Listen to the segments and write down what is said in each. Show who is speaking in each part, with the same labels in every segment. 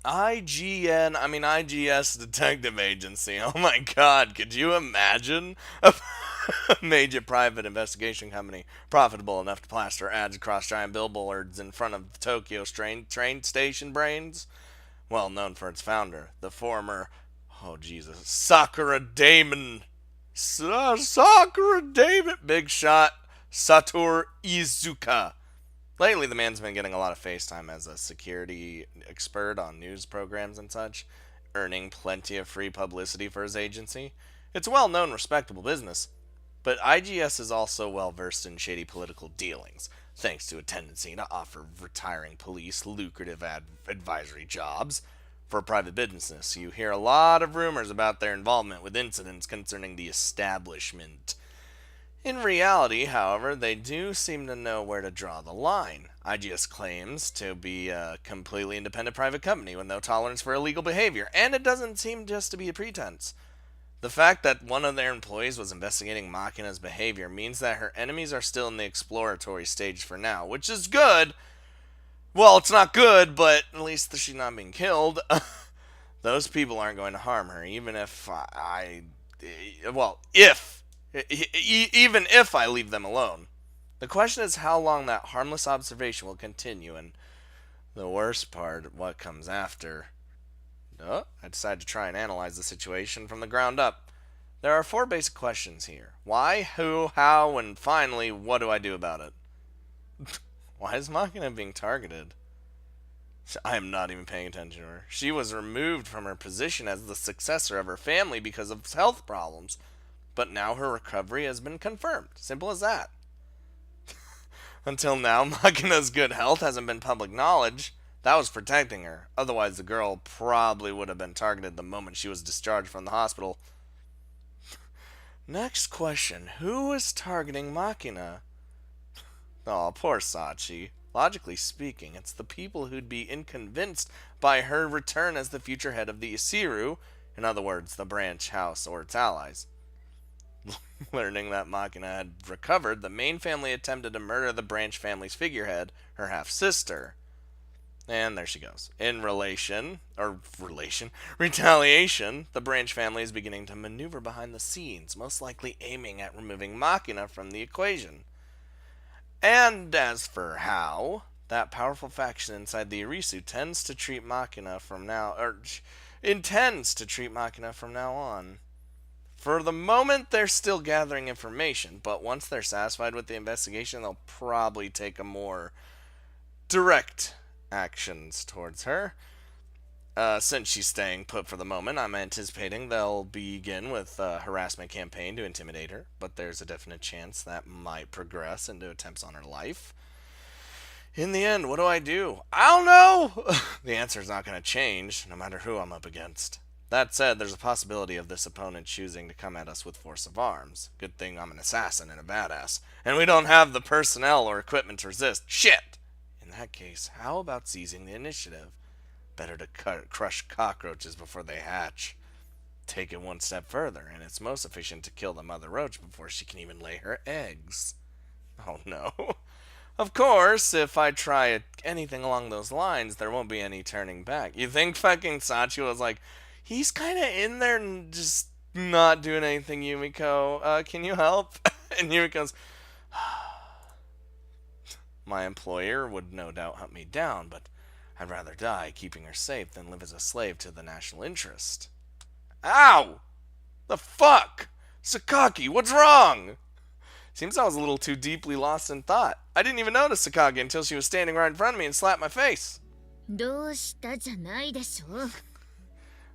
Speaker 1: IGS Detective Agency. Oh my god, could you imagine a major private investigation company profitable enough to plaster ads across giant billboards in front of Tokyo's train station brains? Well known for its founder, the former, oh Jesus, Sakura Damon, big shot, Satoru Izuka. Lately, the man's been getting a lot of FaceTime as a security expert on news programs and such, earning plenty of free publicity for his agency. It's a well known, respectable business, but IGS is also well versed in shady political dealings, thanks to a tendency to offer retiring police lucrative advisory jobs. For private businesses, you hear a lot of rumors about their involvement with incidents concerning the establishment. In reality, however, they do seem to know where to draw the line. IGS claims to be a completely independent private company with no tolerance for illegal behavior, and it doesn't seem just to be a pretense. The fact that one of their employees was investigating Makina's behavior means that her enemies are still in the exploratory stage for now, which is good. Well, it's not good, but at least she's not being killed. Those people aren't going to harm her, even if well, even if I leave them alone. The question is how long that harmless observation will continue, and the worst part, what comes after. I decided to try and analyze the situation from the ground up. There are four basic questions here. Why, who, how, and finally, what do I do about it? Why is Makina being targeted? I am not even paying attention to her. She was removed from her position as the successor of her family because of health problems, but now her recovery has been confirmed. Simple as that. Until now, Makina's good health hasn't been public knowledge. That was protecting her. Otherwise, the girl probably would have been targeted the moment she was discharged from the hospital. Next question. Who is targeting Makina? Oh, poor Sachi. Logically speaking, it's the people who'd be inconvinced by her return as the future head of the Isiru, in other words, the branch house or its allies. Learning that Makina had recovered, the main family attempted to murder the branch family's figurehead, her half-sister. And there she goes. Retaliation, the branch family is beginning to maneuver behind the scenes, most likely aiming at removing Makina from the equation. And as for how, that powerful faction inside the Irisu intends to treat Makina from now on. For the moment, they're still gathering information, but once they're satisfied with the investigation, they'll probably take a more direct actions towards her. Since she's staying put for the moment, I'm anticipating they'll begin with a harassment campaign to intimidate her, but there's a definite chance that might progress into attempts on her life. In the end, what do? I don't know! The answer's not going to change, no matter who I'm up against. That said, there's a possibility of this opponent choosing to come at us with force of arms. Good thing I'm an assassin and a badass, and we don't have the personnel or equipment to resist. Shit! In that case, how about seizing the initiative? Better to crush cockroaches before they hatch. Take it one step further, and it's most efficient to kill the mother roach before she can even lay her eggs. Oh no. Of course, if I try anything along those lines, there won't be any turning back. You think fucking Sachi was like, he's kind of in there and just not doing anything, Yumiko. Can you help? And Yumiko's, my employer would no doubt hunt me down, but I'd rather die keeping her safe than live as a slave to the national interest. Ow! The fuck? Sakaki, what's wrong? Seems I was a little too deeply lost in thought. I didn't even notice Sakaki until she was standing right in front of me and slapped my face.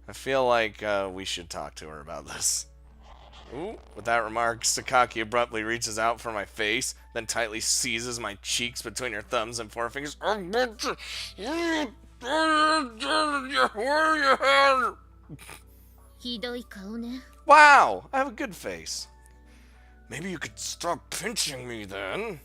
Speaker 1: I feel like we should talk to her about this. Ooh, with that remark, Sakaki abruptly reaches out for my face, then tightly seizes my cheeks between her thumbs and forefingers. Wow, I have a good face. Maybe you could stop pinching me then.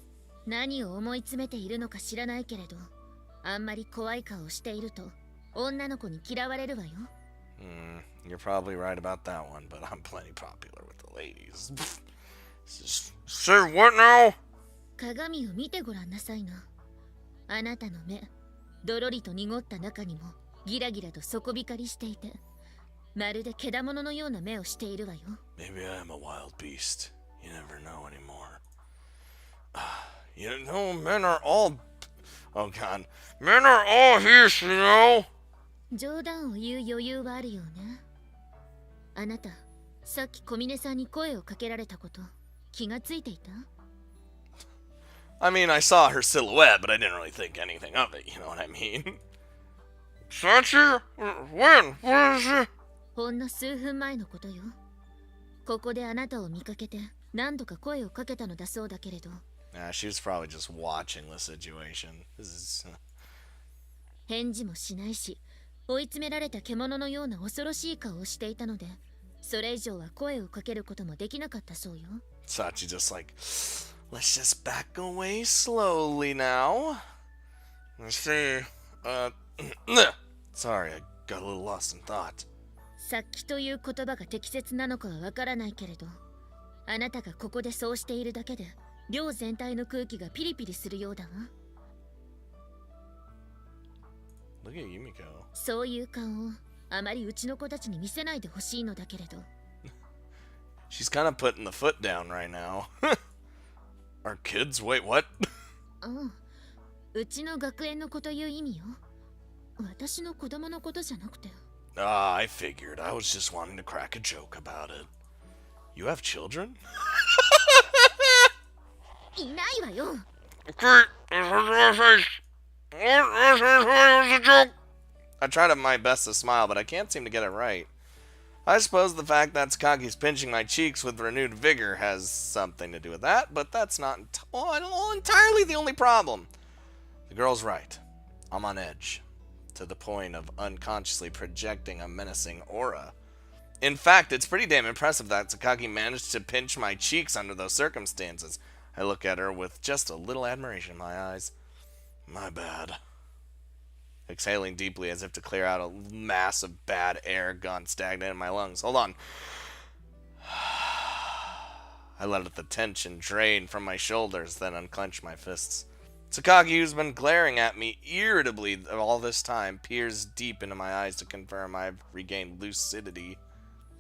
Speaker 1: You're probably right about that one, but I'm plenty popular with the ladies. Say what now?
Speaker 2: ギラギラと底光りしていて、まるでけだもののような目をしているわよ。
Speaker 1: Maybe I am a wild beast. You never know anymore. You know, men are all... Oh god. Men are all here, you know?
Speaker 2: 冗談を言う余裕はあるよね。あなた、さっき小峰さんに声をかけられたこと、気がついていた？
Speaker 1: I mean, I saw her silhouette, but I didn't really think anything of it, you know what I mean? Sachi? When? Where is she?
Speaker 2: ほんの数分前のことよ。ここであなたを見かけて何度か声をかけたのだそうだけれど。
Speaker 1: Yeah, she was probably just watching the situation. This is...
Speaker 2: 返事もしないし、追い詰められた獣のような恐ろしい顔をしていたので、それ以上は声をかけることもできなかったそうよ。
Speaker 1: Sachi just like, let's just back away slowly now. Let's see. Sorry, I got a little lost in thought.
Speaker 2: さっきという言葉が適切なのかはわからないけれど、あなたがここでそうしているだけで、寮全体の空気がピリピリするようだわ。
Speaker 1: Look at Yumiko.
Speaker 2: そういう顔をあまりうちの子たちに見せないでほしいのだけれど。
Speaker 1: She's kind of putting the foot down right now. Our kids? Wait, what?
Speaker 2: うちの学園の子という意味よ。私の子供のことじゃなくて。
Speaker 1: I figured. I was just wanting to crack a joke about it. You have children?
Speaker 2: いないわよ。
Speaker 1: I tried my best to smile, but I can't seem to get it right. I suppose the fact that Tsukagi's pinching my cheeks with renewed vigor has something to do with that, but that's not entirely the only problem. The girl's right. I'm on edge, to the point of unconsciously projecting a menacing aura. In fact, it's pretty damn impressive that Tsukagi managed to pinch my cheeks under those circumstances. I look at her with just a little admiration in my eyes. My bad. Exhaling deeply as if to clear out a mass of bad air gone stagnant in my lungs. Hold on. I let the tension drain from my shoulders, then unclench my fists. Tsukagi, who's been glaring at me irritably all this time, peers deep into my eyes to confirm I've regained lucidity.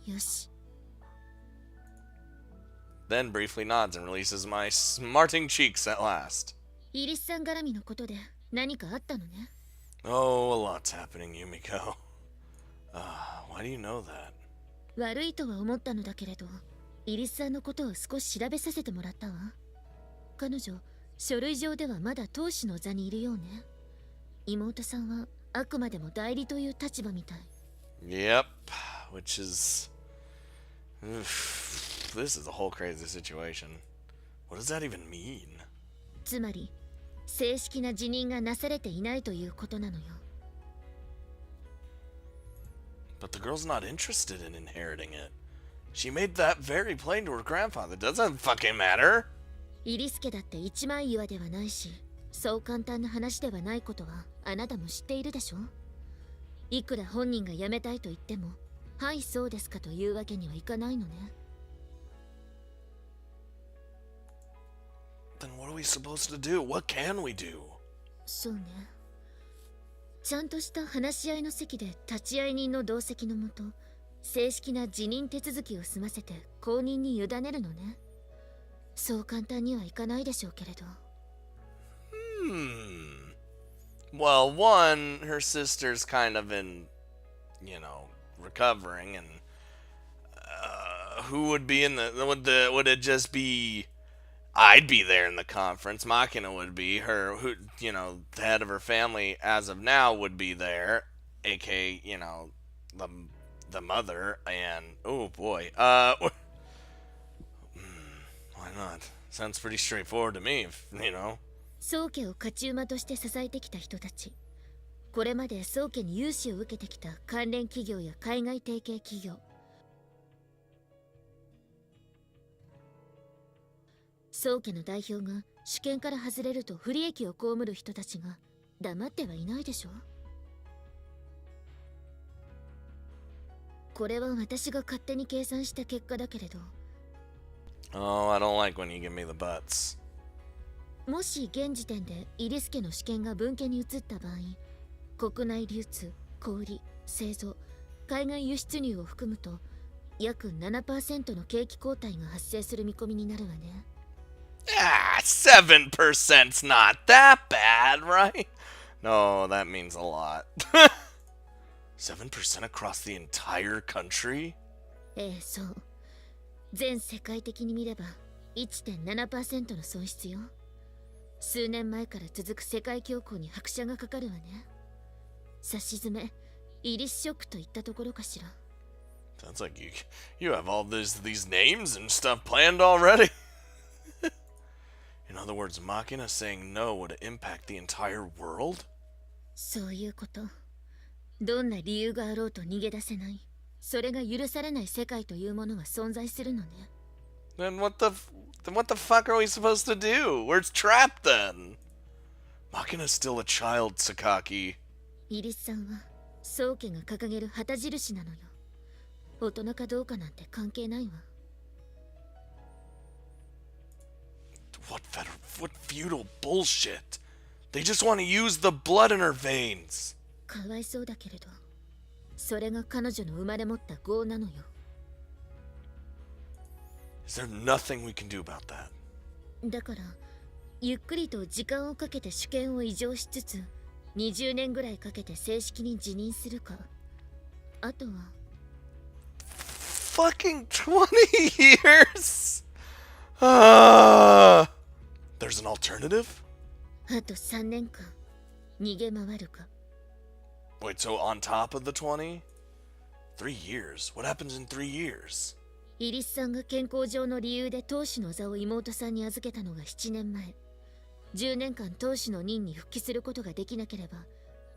Speaker 2: Yoshi.
Speaker 1: Then briefly nods and releases my smarting cheeks at last.
Speaker 2: イリスさん絡みのことで何かあったのね。
Speaker 1: Oh, a lot's happening, Yumiko. Why do you know that?
Speaker 2: 悪いとは思ったのだけれど、イリスさんのことを少し調べさせてもらったわ。彼女、書類上ではまだ当主の座にいるようね。妹さんはあくまでも代理という立場みたい。
Speaker 1: Yep, which is... This is a whole crazy situation. What does that even mean?
Speaker 2: つまり、正式な辞任がなされていないということなのよ。
Speaker 1: But the girl's not interested in inheriting it. She made that very plain to her grandfather. Doesn't fucking matter.
Speaker 2: イリス家だって一枚岩ではないし、そう簡単な話ではないことはあなたも知っているでしょ。いくら本人が辞めたいと言っても、はいそうですかというわけにはいかないのね。
Speaker 1: Then what are we supposed to do? What can we do?
Speaker 2: そうね。ちゃんとした話し合いの席で立ち会い人の同席のもと、正式な辞任手続きを済ませて後任に委ねるのね。そう簡単にはいかないでしょうけれど。
Speaker 1: Well, one, her sister's kind of in, you know, recovering, and who would be in would it just be? I'd be there in the conference. Makina would be her, who, you know, the head of her family as of now would be there, aka, you know, the mother, and oh boy, why not? Sounds pretty straightforward to me, if, you know.
Speaker 2: 宗家を勝ち馬として支えてきた人たち。これまで宗家に融資を受けてきた関連企業や海外提携企業。宗家の代表が主権から外れると不利益を被る人たちが黙ってはいないでしょ。これは私が勝手に計算した結果だけれど。
Speaker 1: Oh, I don't like when you give me the butts.
Speaker 2: もし現時点でイリス家の主権が分家に移った場合、国内流通、小売、製造、海外輸出入を含むと約 7% の景気後退が発生する見込みになるわね。
Speaker 1: Ah, 7%'s not that bad, right? No, that means a lot. 7% across the entire country?
Speaker 2: ええ、そう。全世界的に見れば 1.7% の損失よ。数年前から続く世界恐慌に拍車がかかるわね。さしずめ、イリスショックといったところかしら。
Speaker 1: Sounds like you have all these names and stuff planned already. In other words, Makina saying no would impact the entire world?
Speaker 2: そういうこと。どんな理由があろうと逃げ出せない。それが許されない世界というものは存在するのね。
Speaker 1: Then what the fuck are we supposed to do? We're trapped then. Makina's still a child, Sakaki.
Speaker 2: イリスさんは宗家が掲げる旗印なのよ。大人かどうかなんて関係ないわ。
Speaker 1: What feudal bullshit? They just want to use the blood in her veins.
Speaker 2: かわいそうだけれど、それが彼女の生まれ持った業なのよ。
Speaker 1: Is there nothing we can do about that?
Speaker 2: だから、ゆっくりと時間をかけて主権を移譲しつつ、20年ぐらいかけて正式に辞任するか。あとは。
Speaker 1: Fucking 20 years? There's an alternative?
Speaker 2: あと3年間、逃げ回るか。
Speaker 1: Wait, so on top of the 20? 3 years? What happens in 3 years?
Speaker 2: イリスさんが健康上の理由で当主の座を妹さんに預けたのが7年前。10年間当主の任に復帰することができなければ、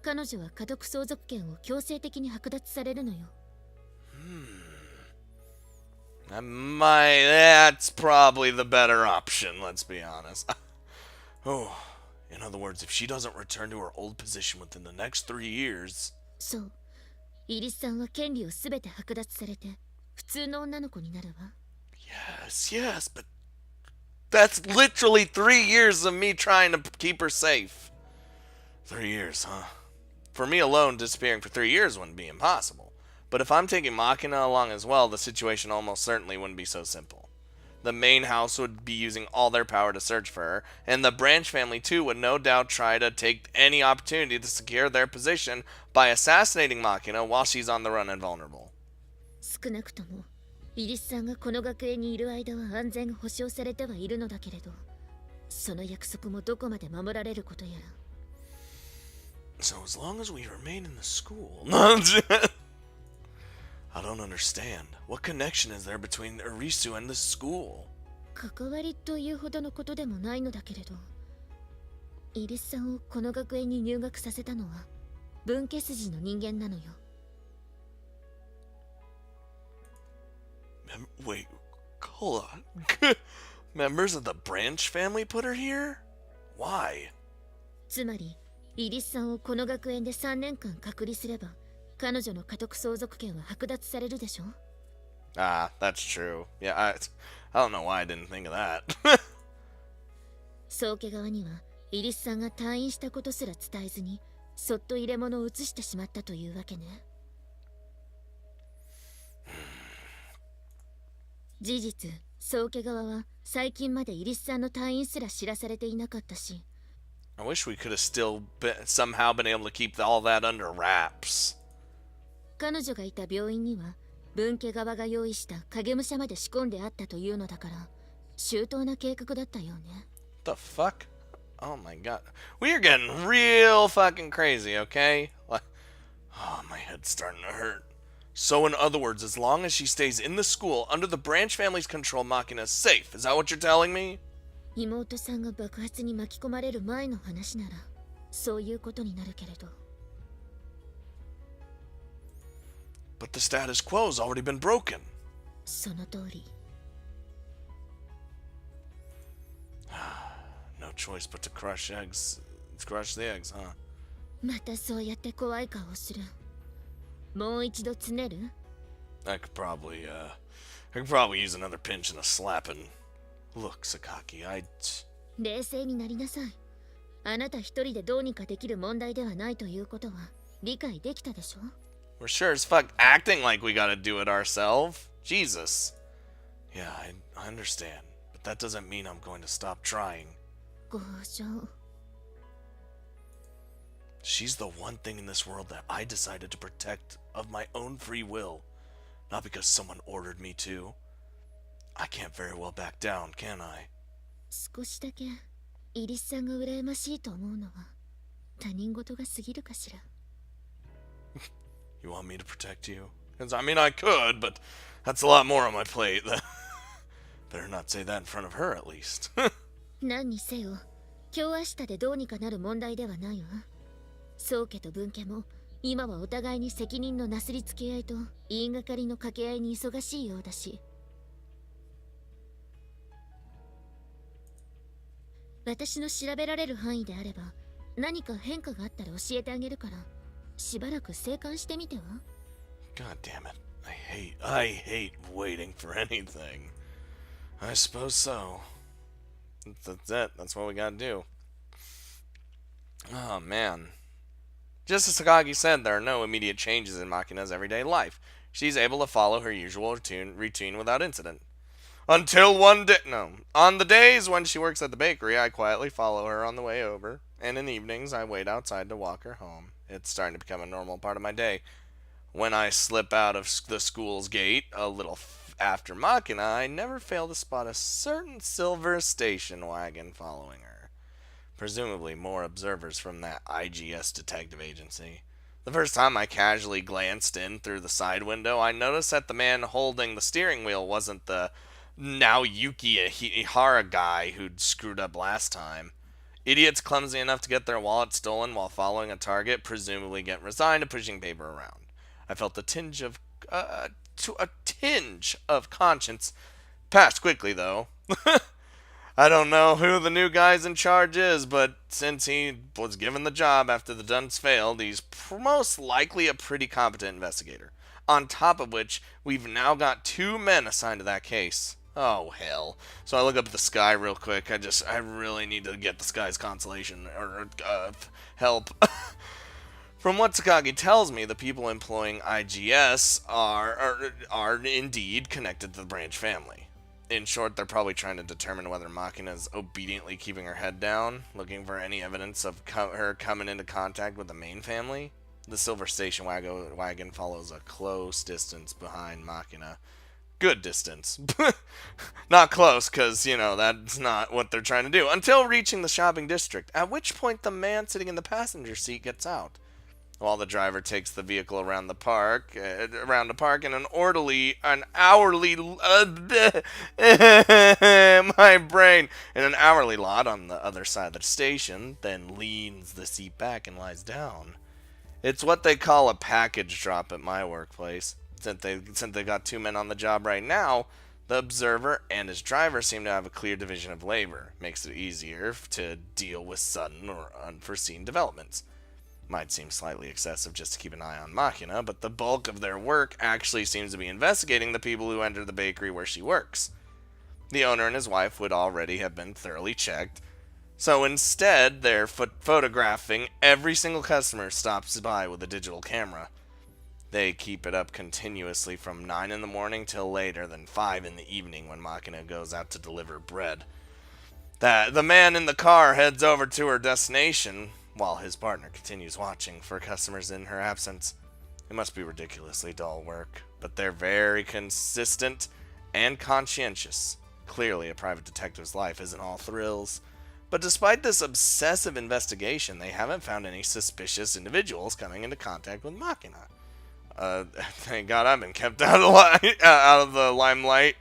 Speaker 2: 彼女は家督相続権を強制的に剥奪されるのよ。
Speaker 1: That's probably the better option, let's be honest. Oh, in other words, if she doesn't return to her old position within the next 3 years...
Speaker 2: そう。イリスさんは権利をすべて剥奪されて、普通の女の子になるわ。
Speaker 1: Yes, but that's literally 3 years of me trying to keep her safe. 3 years, huh? For me alone, disappearing for 3 years wouldn't be impossible. But if I'm taking Makina along as well, the situation almost certainly wouldn't be so simple. The main house would be using all their power to search for her, and the Branch family too would no doubt try to take any opportunity to secure their position by assassinating Makina while she's on the run and vulnerable.
Speaker 2: 少なくとも、イリスさんがこの学園にいる間は安全が保証されてはいるのだけれど、その約束もどこまで守られることやら。
Speaker 1: So as long as we remain in the school... I don't understand. What connection is there between Irisu and the school?
Speaker 2: 関わりというほどのことでもないのだけれど、イリスさんをこの学園に入学させたのは分家筋の人間なのよ。
Speaker 1: Wait, hold on. Members of the Branch family put her here? Why?
Speaker 2: つまり、イリスさんをこの学園で3年間隔離すれば、彼女の家督相続権は剥奪されるでしょ。
Speaker 1: Ah, that's true. Yeah, I don't know why I didn't think of that.
Speaker 2: 宗家側にはイリスさんが退院したことすら伝えずに、そっと入れ物を移してしまったというわけね。事実、宗家側は最近までイリスさんの退院すら知らされていなかったし。
Speaker 1: I wish we could have still somehow been able to keep all that under wraps.
Speaker 2: 彼女がいた病院には分家側が用意した影武者まで仕込んであったというのだから、周到な計画だったよね。
Speaker 1: The fuck? Oh my god. We are getting real fucking crazy, okay? Like, oh, my head's starting to hurt. So in other words, as long as she stays in the school under the Branch family's control, Makina is safe. Is that what you're telling me?
Speaker 2: 妹さんが爆発に巻き込まれる前の話なら、そういうことになるけれど。
Speaker 1: But the status quo's already been broken.
Speaker 2: その通り。
Speaker 1: No choice but to crush the eggs, huh?
Speaker 2: またそうやって怖い顔をする。もう一度つねる？
Speaker 1: I could probably use another pinch and a slapping. Look, Sakaki,
Speaker 2: 冷静になりなさい。あなた一人でどうにかできる問題ではないということは、理解できたでしょ？
Speaker 1: We're sure as fuck acting like we gotta do it ourselves. Jesus. Yeah, I understand. But that doesn't mean I'm going to stop trying.
Speaker 2: 強情。
Speaker 1: She's the one thing in this world that I decided to protect of my own free will. Not because someone ordered me to. I can't very well back down, can I?
Speaker 2: 少しだけイリスさんが羨ましいと思うのは他人事が過ぎるかしら。
Speaker 1: You want me to protect you? 'Cause, I mean, I could, but that's a lot more on my plate. Better not say that in front of her, at least.
Speaker 2: 何にせよ今日明日でどうにかなる問題ではないわ。宗家と分家も今はお互いに責任のなすりつけ合いと言いがかりの掛け合いに忙しいようだし、私の調べられる範囲であれば何か変化があったら教えてあげるからしばらく静観してみては。
Speaker 1: God damn it. I hate waiting for anything. I suppose so. That's it. That's what we gotta do. Oh, man. Just as Takagi said, there are no immediate changes in Makina's everyday life. She's able to follow her usual routine without incident. Until one day... No. On the days when she works at the bakery, I quietly follow her on the way over. And in evenings, I wait outside to walk her home. It's starting to become a normal part of my day. When I slip out of the school's gate, a little after Makina, I never fail to spot a certain silver station wagon following her. Presumably more observers from that IGS detective agency. The first time I casually glanced in through the side window, I noticed that the man holding the steering wheel wasn't the Naoyuki Ihara guy who'd screwed up last time. Idiots clumsy enough to get their wallet stolen while following a target presumably get resigned to pushing paper around. I felt a tinge of conscience. Passed quickly, though. I don't know who the new guy's in charge is, but since he was given the job after the Duns failed, he's most likely a pretty competent investigator. On top of which, we've now got 2 men assigned to that case. Oh, hell. So I look up at the sky real quick. I really need to get this guy's consolation, or help. From what Takagi tells me, the people employing IGS are indeed connected to the Branch family. In short, they're probably trying to determine whether Makina is obediently keeping her head down, looking for any evidence of her coming into contact with the main family. The silver station wagon follows a close distance behind Makina. Good distance. Not close, because, that's not what they're trying to do. Until reaching the shopping district, at which point the man sitting in the passenger seat gets out. While the driver takes the vehicle around the park, in an hourly lot on the other side of the station, then leans the seat back and lies down. It's what they call a package drop at my workplace. Since they got 2 men on the job right now, the observer and his driver seem to have a clear division of labor. Makes it easier to deal with sudden or unforeseen developments. Might seem slightly excessive just to keep an eye on Makina, but the bulk of their work actually seems to be investigating the people who enter the bakery where she works. The owner and his wife would already have been thoroughly checked, so instead they're photographing every single customer who stops by with a digital camera. They keep it up continuously from 9 in the morning till later than 5 in the evening when Makina goes out to deliver bread. The man in the car heads over to her destination, while his partner continues watching for customers in her absence. It must be ridiculously dull work, but they're very consistent and conscientious. Clearly, a private detective's life isn't all thrills. But despite this obsessive investigation, they haven't found any suspicious individuals coming into contact with Makina. Thank God I've been kept out of the limelight.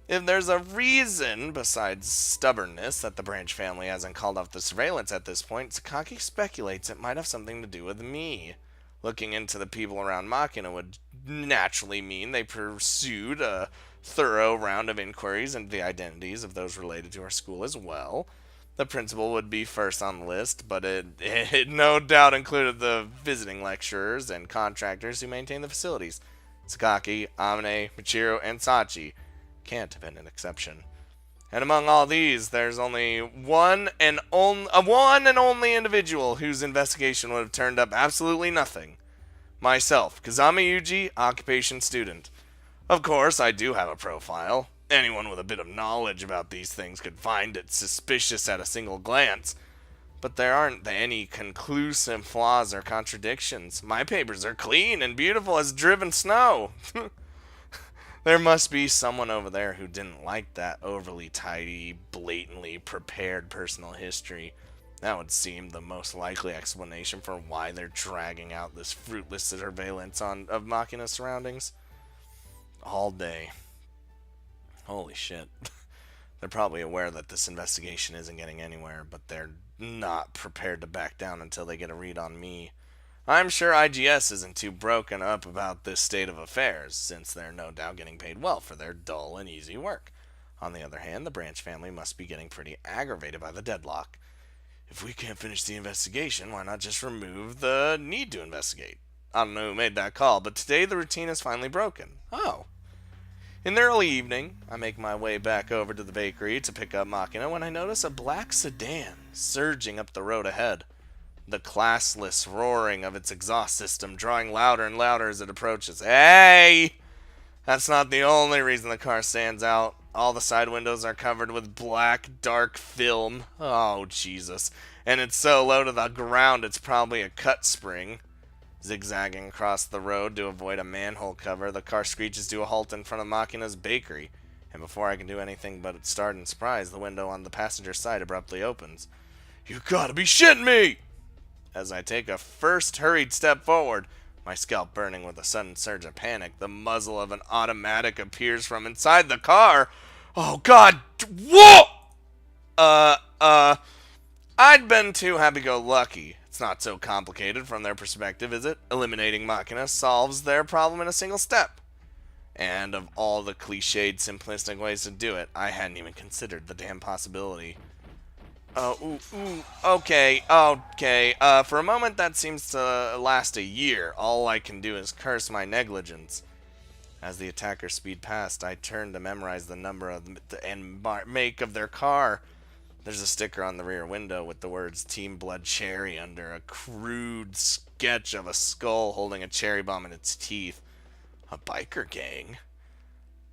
Speaker 1: If there's a reason, besides stubbornness, that the Branch family hasn't called off the surveillance at this point, Sakaki speculates it might have something to do with me. Looking into the people around Makina would naturally mean they pursued a thorough round of inquiries into the identities of those related to our school as well. The principal would be first on the list, but it no doubt included the visiting lecturers and contractors who maintain the facilities. Sakaki, Amine, Michiro, and Sachi can't have been an exception. And among all these, there's only one and only individual whose investigation would have turned up absolutely nothing. Myself, Kazama Yuji, occupation student. Of course, I do have a profile. Anyone with a bit of knowledge about these things could find it suspicious at a single glance. But there aren't any conclusive flaws or contradictions. My papers are clean and beautiful as driven snow. There must be someone over there who didn't like that overly tidy, blatantly prepared personal history. That would seem the most likely explanation for why they're dragging out this fruitless surveillance of Makina's surroundings. All day. Holy shit. They're probably aware that this investigation isn't getting anywhere, but they're not prepared to back down until they get a read on me. I'm sure IGS isn't too broken up about this state of affairs, since they're no doubt getting paid well for their dull and easy work. On the other hand, the Branch family must be getting pretty aggravated by the deadlock. If we can't finish the investigation, why not just remove the need to investigate? I don't know who made that call, but today the routine is finally broken. Oh. In the early evening, I make my way back over to the bakery to pick up Makina when I notice a black sedan surging up the road ahead. The classless roaring of its exhaust system drawing louder and louder as it approaches. Hey! That's not the only reason the car stands out. All the side windows are covered with black, dark film. Oh, Jesus. And it's so low to the ground it's probably a cut spring. Zigzagging across the road to avoid a manhole cover, the car screeches to a halt in front of Makina's bakery. And before I can do anything but start in surprise, the window on the passenger side abruptly opens. You gotta be shitting me! As I take a first hurried step forward, my scalp burning with a sudden surge of panic, the muzzle of an automatic appears from inside the car. Oh God! Whoa! I'd been too happy-go-lucky. It's not so complicated from their perspective, is it? Eliminating Makina solves their problem in a single step. And of all the cliched, simplistic ways to do it, I hadn't even considered the damn possibility. Okay. For a moment, that seems to last a year. All I can do is curse my negligence. As the attackers speed past, I turn to memorize the number and make of their car. There's a sticker on the rear window with the words Team Blood Cherry under a crude sketch of a skull holding a cherry bomb in its teeth. A biker gang?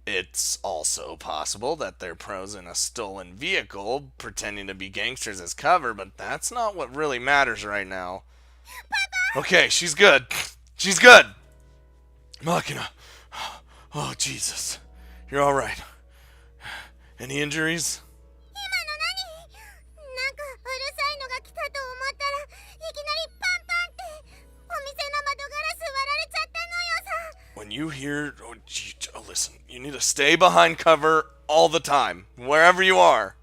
Speaker 1: It's also possible that they're pros in a stolen vehicle, pretending to be gangsters as cover, but that's not what really matters right now. Okay, she's good. She's good! Makina. Oh, Jesus. You're alright. Any injuries? When you hear... listen, you need to stay behind cover all the time, wherever you are.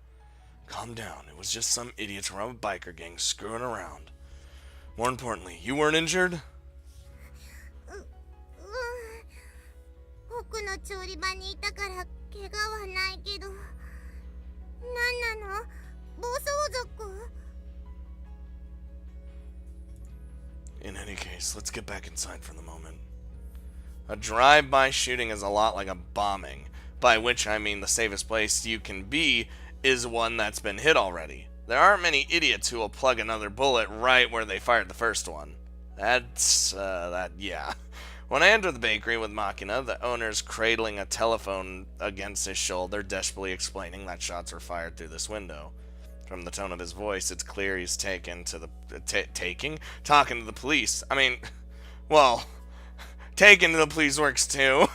Speaker 1: Calm down. It was just some idiots from a biker gang screwing around. More importantly, you weren't injured? In any case, let's get back inside for the moment. A drive-by shooting is a lot like a bombing, by which I mean the safest place you can be is one that's been hit already. There aren't many idiots who will plug another bullet right where they fired the first one. Yeah. When I enter the bakery with Makina, the owner's cradling a telephone against his shoulder, desperately explaining that shots were fired through this window. From the tone of his voice, it's clear he's talking to the police. I mean, well, taking to the police works too.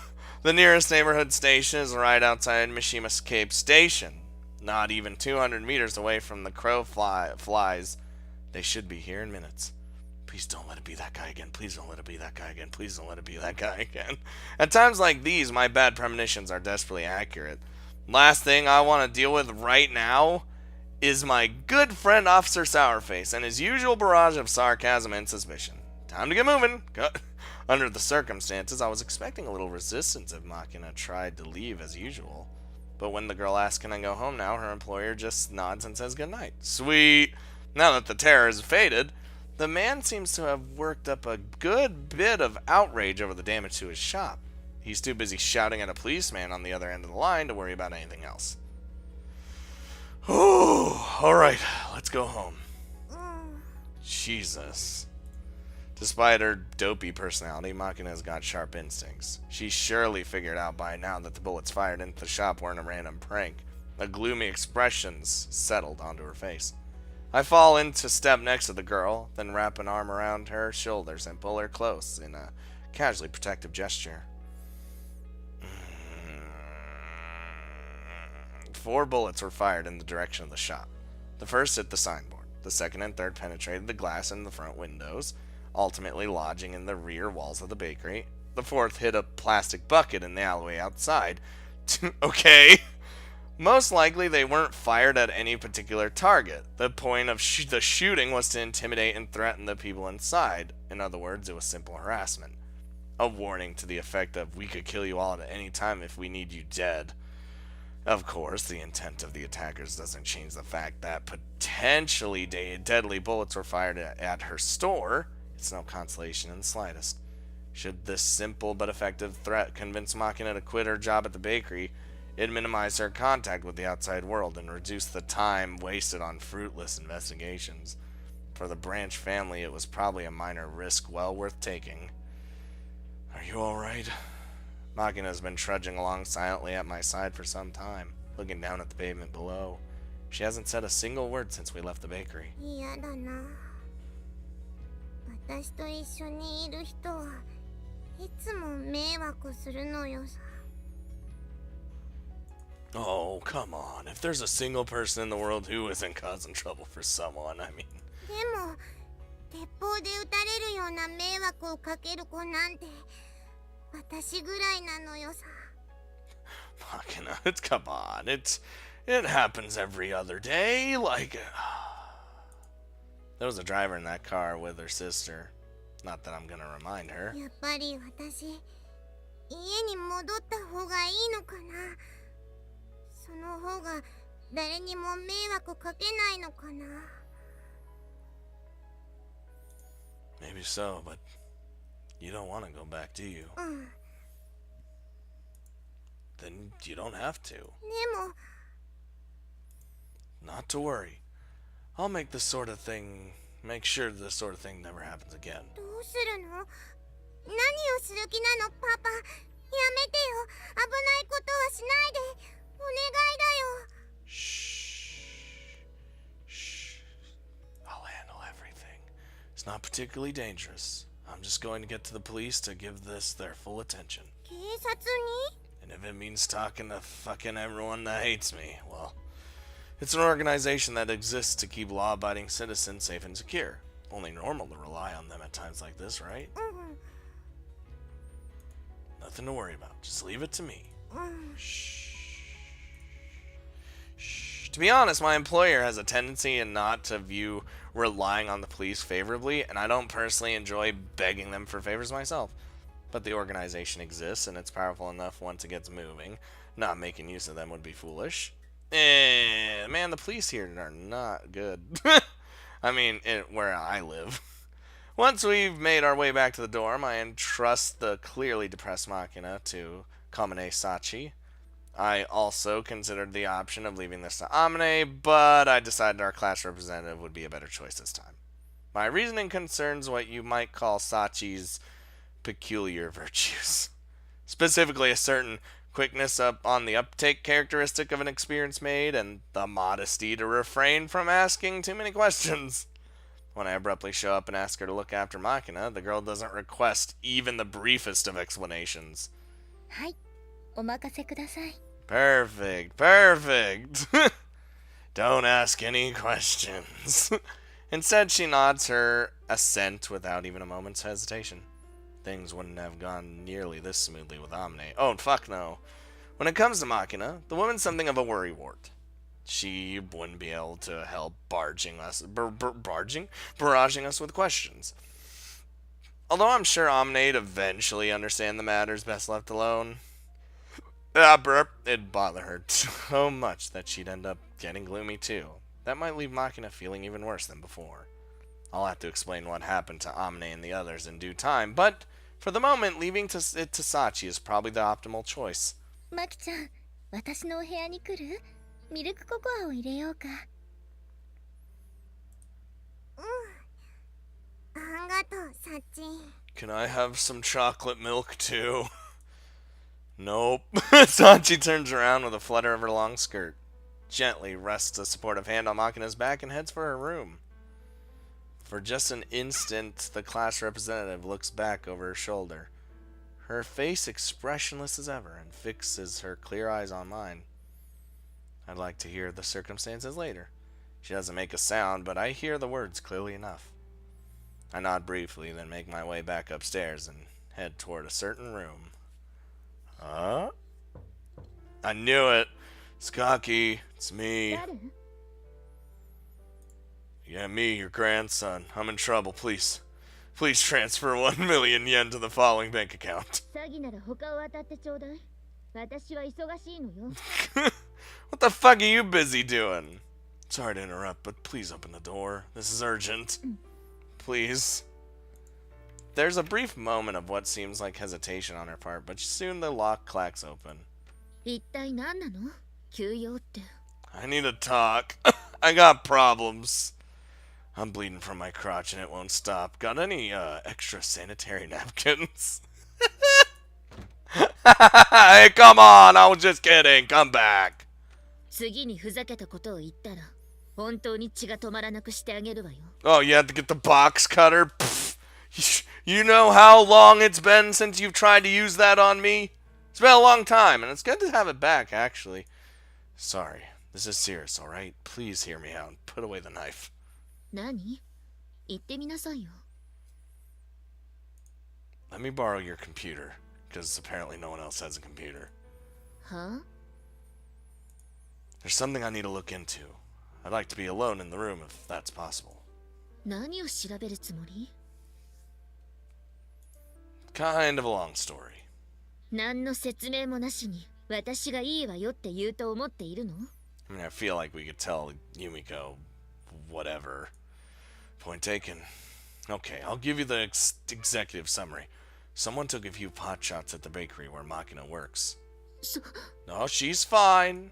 Speaker 1: The nearest neighborhood station is right outside Mishima Cape Station. Not even 200 meters away from the crow flies. They should be here in minutes. Please don't let it be that guy again. Please don't let it be that guy again. Please don't let it be that guy again. At times like these, my bad premonitions are desperately accurate. Last thing I want to deal with right now is my good friend Officer Sourface and his usual barrage of sarcasm and suspicion. Time to get moving. Under the circumstances, I was expecting a little resistance if Makina tried to leave as usual. But when the girl asks, can I go home now, her employer just nods and says goodnight. Sweet. Now that the terror has faded, the man seems to have worked up a good bit of outrage over the damage to his shop. He's too busy shouting at a policeman on the other end of the line to worry about anything else. Oh, alright, let's go home. Jesus. Despite her dopey personality, Makina's got sharp instincts. She surely figured out by now that the bullets fired into the shop weren't a random prank. A gloomy expression settled onto her face. I fall in to step next to the girl, then wrap an arm around her shoulders and pull her close in a casually protective gesture. 4 bullets were fired in the direction of the shop. The first hit the signboard. The second and third penetrated the glass in the front windows, ultimately lodging in the rear walls of the bakery. The fourth hit a plastic bucket in the alleyway outside. Okay. Most likely they weren't fired at any particular target. The point of the shooting was to intimidate and threaten the people inside. In other words, it was simple harassment. A warning to the effect of, we could kill you all at any time if we need you dead. Of course, the intent of the attackers doesn't change the fact that potentially deadly bullets were fired at her store. It's no consolation in the slightest. Should this simple but effective threat convince Makina to quit her job at the bakery, it'd minimize her contact with the outside world and reduce the time wasted on fruitless investigations. For the Branch family, it was probably a minor risk well worth taking. Are you alright? Makina's been trudging along silently at my side for some time, looking down at the pavement below. She hasn't said a single word since we left the bakery.
Speaker 3: 嫌だな。私と一緒にいる人はいつも迷惑するのよさ。
Speaker 1: Oh, come on. If there's a single person in the world who isn't causing trouble for someone, I mean...
Speaker 3: でも、鉄砲で撃たれるような迷惑をかける子なんて私ぐらいなのよさ。
Speaker 1: Makina, come on. It happens every other day. Like... There was a driver in that car with her sister. Not that I'm gonna remind her.
Speaker 3: やっぱり私、家に戻った方がいいのかな。その方が誰にも迷惑かけないのかな。
Speaker 1: Maybe so, but you don't want to go back, do you?
Speaker 3: うん。
Speaker 1: Then you don't have to.
Speaker 3: でも、
Speaker 1: Not to worry. I'll make make sure this sort of thing never happens again.
Speaker 3: どうするの？何をする気なの、パパ。やめてよ。危ないことはしないで。お願いだよ。
Speaker 1: Shh. Shh. I'll handle everything. It's not particularly dangerous. I'm just going to get to the police to give this their full attention.
Speaker 3: 警察に？
Speaker 1: And if it means talking to fucking everyone that hates me, well, it's an organization that exists to keep law-abiding citizens safe and secure. Only normal to rely on them at times like this, right?
Speaker 3: うん。
Speaker 1: Nothing to worry about. Just leave it to me.
Speaker 3: うん。
Speaker 1: Shh. To be honest, my employer has a tendency not to view relying on the police favorably, and I don't personally enjoy begging them for favors myself. But the organization exists, and it's powerful enough once it gets moving. Not making use of them would be foolish. Man, the police here are not good. I mean, where I live. Once we've made our way back to the dorm, I entrust the clearly depressed Makina to Kamine Sachi. I also considered the option of leaving this to Amine, but I decided our class representative would be a better choice this time. My reasoning concerns what you might call Sachi's peculiar virtues. Specifically, a certain quickness up on the uptake characteristic of an experienced maid, and the modesty to refrain from asking too many questions. When I abruptly show up and ask her to look after Makina, the girl doesn't request even the briefest of explanations.
Speaker 3: はい、お任せください。
Speaker 1: Perfect. Don't ask any questions. Instead, she nods her assent without even a moment's hesitation. Things wouldn't have gone nearly this smoothly with Amine. Oh, fuck no. When it comes to Makina, the woman's something of a worrywart. She wouldn't be able to help barraging us with questions. Although I'm sure Amne'd eventually understand the matters best left alone. It'd bother her so much that she'd end up getting gloomy too. That might leave Makina feeling even worse than before. I'll have to explain what happened to Amne and the others in due time, but for the moment, leaving it to Sachi is probably the optimal choice.
Speaker 3: マキちゃん、私のお部屋に来る？ミルクココアを入れようか。ありがとう、サッチ。
Speaker 1: Can I have some chocolate milk too? Nope. Sachi turns around with a flutter of her long skirt, gently rests a supportive hand on Makina's back, and heads for her room. For just an instant, the class representative looks back over her shoulder, her face expressionless as ever, and fixes her clear eyes on mine. I'd like to hear the circumstances later. She doesn't make a sound, but I hear the words clearly enough. I nod briefly, then make my way back upstairs and head toward a certain room. I knew it. Skaki, it's me.
Speaker 2: 誰？
Speaker 1: Yeah, me, your grandson. I'm in trouble, please. Please transfer 1 million yen to the following bank account.
Speaker 2: 詐欺なら他を当たってちょうだい。私は忙しいのよ。
Speaker 1: What the fuck are you busy doing? Sorry to interrupt, but please open the door. This is urgent. Please. There's a brief moment of what seems like hesitation on her part, but soon the lock clacks open.
Speaker 2: 一体何なの？急用って。
Speaker 1: I need to talk. I got problems. I'm bleeding from my crotch and it won't stop. Got any extra sanitary napkins? Hey, come on! I was just kidding. Come back.
Speaker 2: 次にふざけたことを言ったら、本当に血が止まらなくしてあげるわよ。
Speaker 1: Oh, you have to get the box cutter? Pfft. You know how long it's been since you've tried to use that on me? It's been a long time, and it's good to have it back, actually. Sorry. This is serious, alright? Please hear me out and put away the knife.
Speaker 2: 何？言ってみなさいよ。
Speaker 1: Let me borrow your computer, because apparently no one else has a computer.
Speaker 2: は？
Speaker 1: There's something I need to look into. I'd like to be alone in the room if that's possible.
Speaker 2: 何を調べるつもり？
Speaker 1: Kind of a long story.
Speaker 2: 何の説明もなしに私がいいわよって言うと思っているの？
Speaker 1: I mean, I feel like we could tell Yumiko whatever. Point taken. Okay, I'll give you the executive summary. Someone took a few pot shots at the bakery where Makina works. No, she's fine.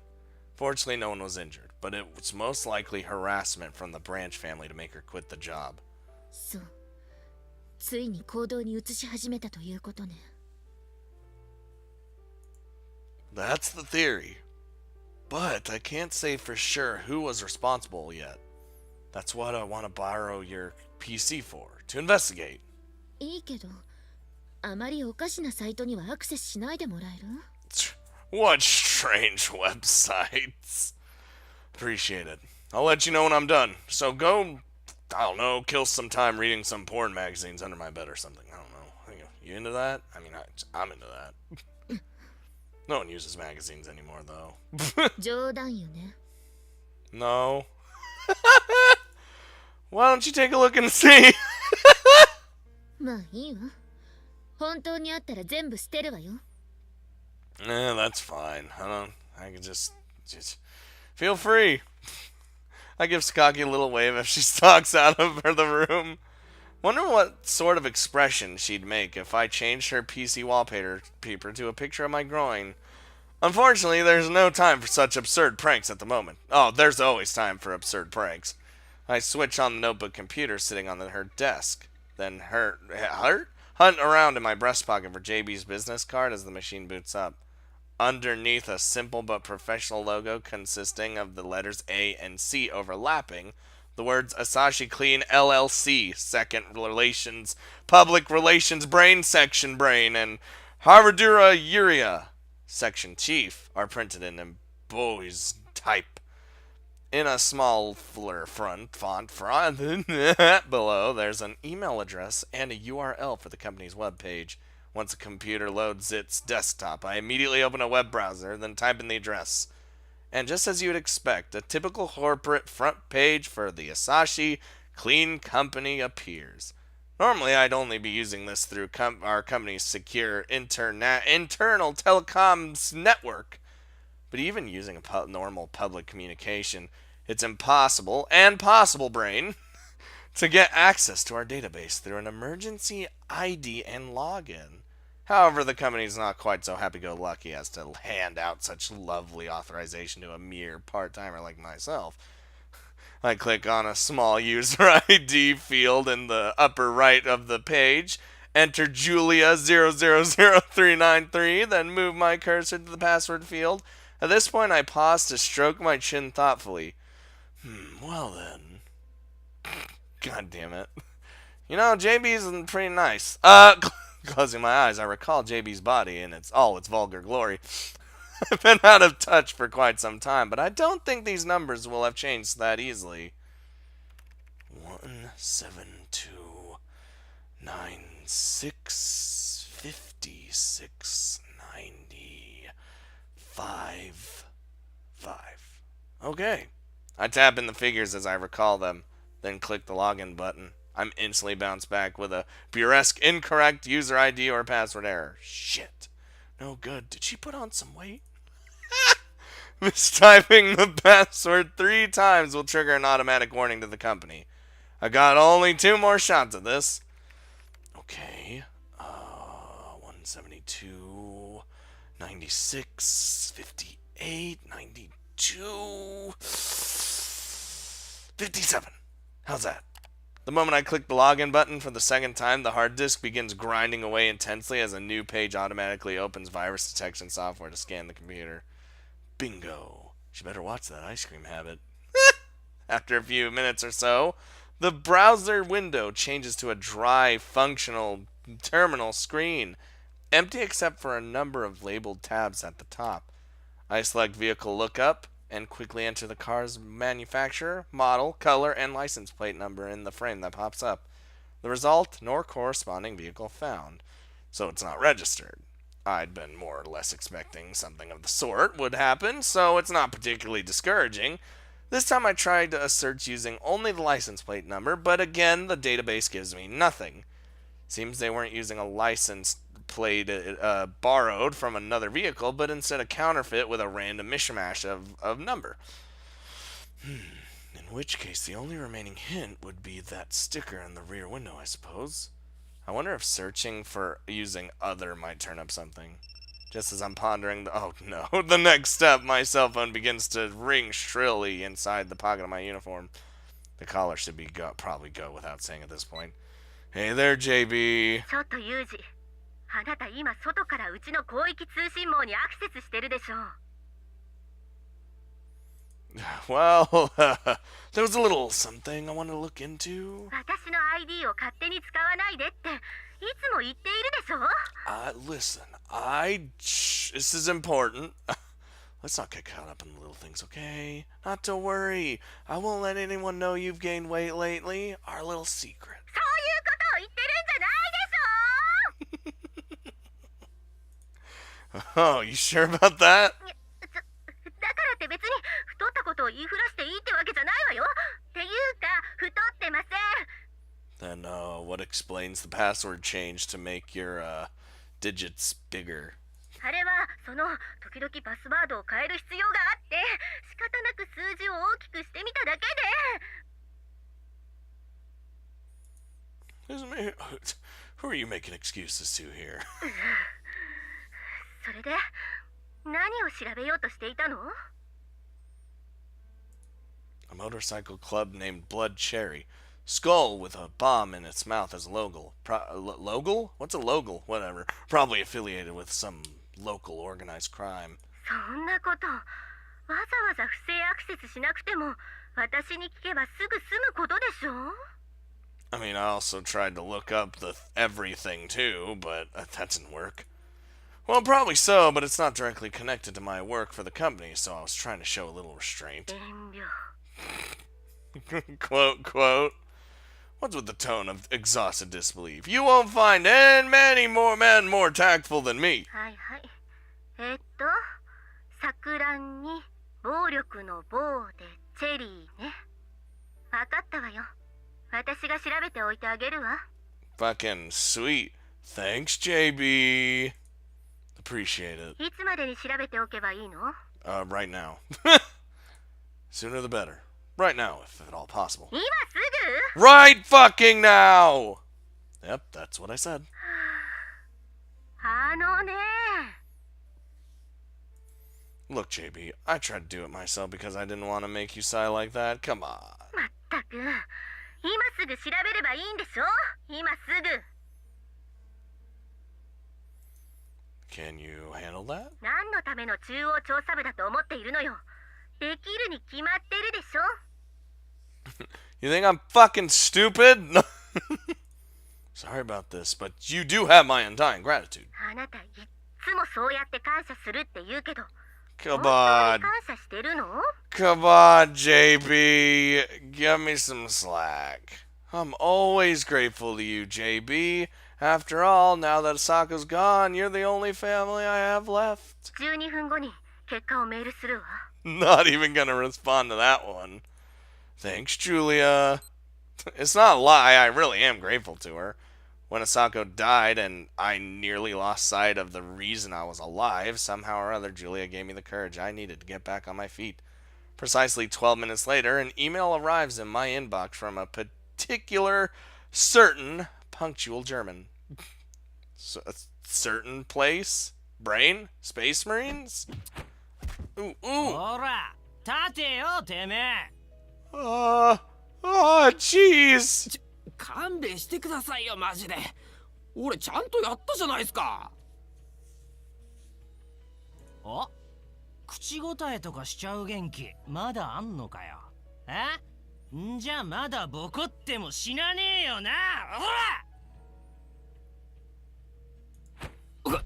Speaker 1: Fortunately, no one was injured, but it was most likely harassment from the Branch family to make her quit the job.
Speaker 2: そう。ついに行動に移し始めたということね。
Speaker 1: That's the theory. But I can't say for sure who was responsible yet. That's what I want to borrow your PC for, to investigate.
Speaker 2: いいけど、あまりおかしなサイトにはアクセスしないでもらえる？
Speaker 1: What strange websites. Appreciate it. I'll let you know when I'm done. So go, I don't know, kill some time reading some porn magazines under my bed or something. I don't know. You into that? I mean, I'm into that. No one uses magazines anymore, though.
Speaker 2: 冗談よね。
Speaker 1: No. Why don't you take a look and see?
Speaker 2: まあいいわ。本当にあったら全部捨てるわよ。
Speaker 1: That's fine. I can just feel free. I give Skaki a little wave as she stalks out of the room. Wonder what sort of expression she'd make if I changed her PC wallpaper to a picture of my groin. Unfortunately, there's no time for such absurd pranks at the moment. Oh, there's always time for absurd pranks. I switch on the notebook computer sitting on her desk, then hunt around in my breast pocket for JB's business card as the machine boots up. Underneath a simple but professional logo consisting of the letters A and C overlapping, the words Asahi Clean LLC, Second Relations, Public Relations Brain Section Brain, and Harvardura Urea, Section Chief, are printed in boys type. In a small font below, there's an email address and a URL for the company's webpage. Once a computer loads its desktop, I immediately open a web browser, then type in the address. And just as you would expect, a typical corporate front page for the Asahi Clean Company appears. Normally, I'd only be using this through our company's secure internal telecoms network. But even using a normal public communication, it's impossible, and possible, brain, to get access to our database through an emergency ID and login. However, the company's not quite so happy-go-lucky as to hand out such lovely authorization to a mere part-timer like myself. I click on a small user ID field in the upper right of the page, enter Julia000393, then move my cursor to the password field. At this point, I pause to stroke my chin thoughtfully. Well then. God damn it. You know, JB's pretty nice. Closing my eyes, I recall JB's body in all its vulgar glory. I've been out of touch for quite some time, but I don't think these numbers will have changed that easily. 172965695. Okay. I tap in the figures as I recall them, then click the login button. I'm instantly bounced back with a burlesque incorrect user ID or password error. Shit. No good. Did she put on some weight? Mistyping the password 3 times will trigger an automatic warning to the company. I got only 2 more shots at this. Okay. 172, 96, 58, 92, 57. How's that? The moment I click the login button for the second time, the hard disk begins grinding away intensely as a new page automatically opens virus detection software to scan the computer. Bingo. She better watch that ice cream habit. After a few minutes or so, the browser window changes to a dry, functional terminal screen, empty except for a number of labeled tabs at the top. I select Vehicle Lookup and quickly enter the car's manufacturer, model, color, and license plate number in the frame that pops up. The result, nor corresponding vehicle found, so it's not registered. I'd been more or less expecting something of the sort would happen, so it's not particularly discouraging. This time I tried a search using only the license plate number, but again, the database gives me nothing. Seems they weren't using a license plate borrowed from another vehicle, but instead a counterfeit with a random mishmash of number. In which case, the only remaining hint would be that sticker in the rear window, I suppose. I wonder if searching for using other might turn up something. Just as I'm pondering oh no, the next step, my cell phone begins to ring shrilly inside the pocket of my uniform. The caller should probably go without saying at this point. Hey there, JB.
Speaker 2: ちょっとユージ、あなた今外からうちの広域通信網にアクセスしてるでしょ。
Speaker 1: Well, there was a little something I wanted to look into.
Speaker 2: 私の ID を勝手に使わないでっていつも言っているでしょ。
Speaker 1: Listen, this is important. Let's not get caught up in the little things, okay? Not to worry. I won't let anyone know you've gained weight lately. Our little secret.
Speaker 2: そういうことを言ってるんじゃないでしょ。
Speaker 1: Oh, you sure about that?
Speaker 2: だからって別に太ったことを言いふらしていいってわけじゃないわよ。っていうか太ってません。
Speaker 1: Then, what explains the password change to make your, digits bigger?
Speaker 2: あれはその時々パスワードを変える必要があって仕方なく数字を大きくしてみただけで。
Speaker 1: Who are you making excuses to here?
Speaker 2: それで何を調べようとしていたの？
Speaker 1: A motorcycle club named Blood Cherry. Skull with a bomb in its mouth as a logo. Logo? What's a logo? Whatever. Probably affiliated with some local organized crime.
Speaker 2: そんなことわざわざ不正アクセスしなくても私に聞けばすぐ済むことでしょ。
Speaker 1: I mean, I also tried to look up the everything too, but that didn't work. Well, probably so, but it's not directly connected to my work for the company, so I was trying to show a little restraint.
Speaker 2: 遠慮。
Speaker 1: Quote. What's with the tone of exhausted disbelief? You won't find many more men more tactful than me.
Speaker 2: はいはい。錯乱に暴力の暴でチェリーね。わかったわよ。私が調べておいてあげるわ。
Speaker 1: Fucking sweet. Thanks, JB. Appreciate it.
Speaker 2: いつまでに調べておけばいいの？
Speaker 1: Right now. Sooner the better. Right now, if at all possible.
Speaker 2: 今すぐ？
Speaker 1: Right fucking now! Yep, that's what I said.
Speaker 2: は
Speaker 1: Look, JB, I tried to do it myself because I didn't want to make you sigh like that. Come on.
Speaker 3: まったく、今すぐ調べればいいんでしょ。今すぐ。
Speaker 1: Can you handle that?
Speaker 3: 何のための中央調査部だと思っているのよ。できるに決まってるでしょ。
Speaker 1: You think I'm fucking stupid? No. Sorry about this, but you do have my undying gratitude.
Speaker 3: あなたいっつもそうやって感謝するって言うけど、
Speaker 1: Come
Speaker 3: 本当
Speaker 1: on.
Speaker 3: に感謝してるの？
Speaker 1: Come on, JB. Give me some slack. I'm always grateful to you, JB. After all, now that Asaka's gone, you're the only family I have left.
Speaker 3: 12分後に結果をメールするわ。
Speaker 1: Not even gonna respond to that one. Thanks, Julia. It's not a lie, I really am grateful to her. When Asako died and I nearly lost sight of the reason I was alive, somehow or other Julia gave me the courage I needed to get back on my feet. Precisely 12 minutes later, an email arrives in my inbox from a particular, certain, punctual German. So, a certain place? Brain? Space Marines? Ooh, ooh.
Speaker 4: ほら、立てよ、てめえ。
Speaker 1: Jeez.
Speaker 4: 勘弁してくださいよ、マジで。俺ちゃんとやったじゃないですか。あ、口答えとかしちゃう元気まだあんのかよ。んじゃまだボコっても死なねえよな。ほら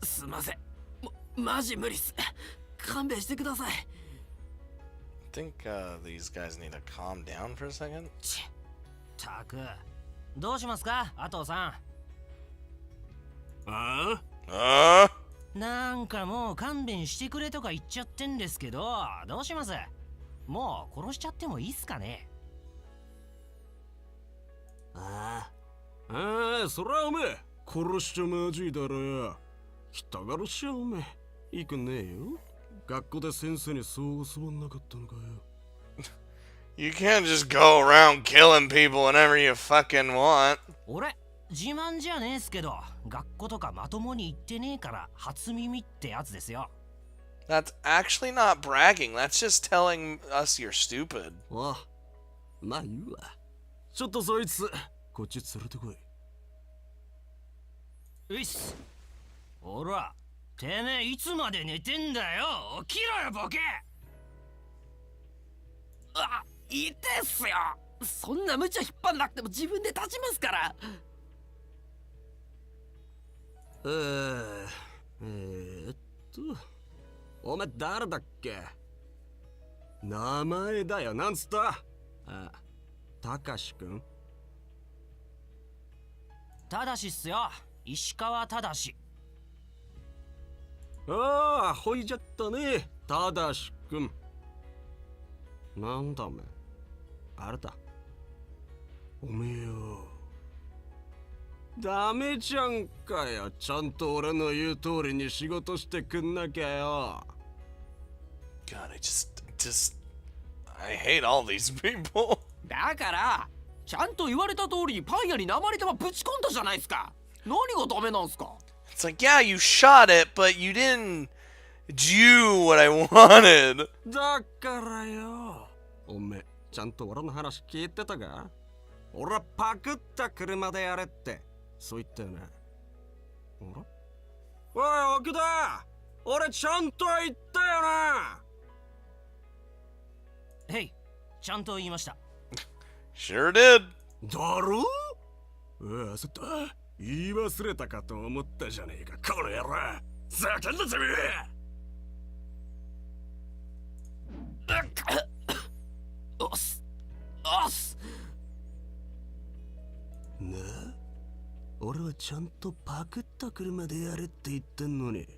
Speaker 4: すいません、マジ無理っす。勘弁してください。
Speaker 1: I think these guys need to calm down for a second.
Speaker 4: たく、どうしますか、アトさん。なんかもう勘弁してくれとか言っちゃってんですけど、どうします？もう殺しちゃってもいいっすかね。
Speaker 5: そりゃおめえ殺しちゃまずいだろよ。人殺しはおめえいいくねえよ。学校で先生にそう教わんなかったのかよ。
Speaker 1: You can't just go around killing people whenever you fucking want.
Speaker 4: 俺自慢じゃねえっすけど、学校とかまともに行ってねえから初耳ってやつですよ。
Speaker 1: That's actually not bragging. That's just telling us you're stupid.
Speaker 5: ああ、まあいいわ。ちょっとそいつこっち連れてこい。
Speaker 4: ういっす。ほら、てめえいつまで寝てんだよ。起きろよボケ。あ、いいですよ。そんな無茶引っ張んなくても自分で立ちますから。
Speaker 5: お前誰だっけ？名前だよ、なんつった？あ、たかしくん？
Speaker 4: ただしっすよ、石川ただし。
Speaker 5: ああ、ほいじゃったね、ただしくん。なんだおめえ、あれだ。おめえよ。ダメじゃんかよ。ちゃんと俺の言う通りに仕事してくんなきゃよ。
Speaker 1: God, I hate all these people.
Speaker 4: だからちゃんと言われた通りにパン屋に鉛玉ぶち込んだじゃないですか。何がダメなんすか？
Speaker 1: It's like, yeah, you shot it, but you didn't do what I wanted.
Speaker 5: だからよ。おめえ、ちゃんと俺の話聞いてたか？俺パクった車でやれって、そう言ったよね。あら？おい、奥田！俺ちゃんと言ったよな！
Speaker 4: へい、ちゃんと言いました。
Speaker 1: Sure did.
Speaker 5: だろ？焦った。言い忘れたかと思ったじゃねえか、この野郎。叫んだぜめえ。
Speaker 4: おっす。
Speaker 5: なあ、俺はちゃんとパクった車でやれって言ってんのに。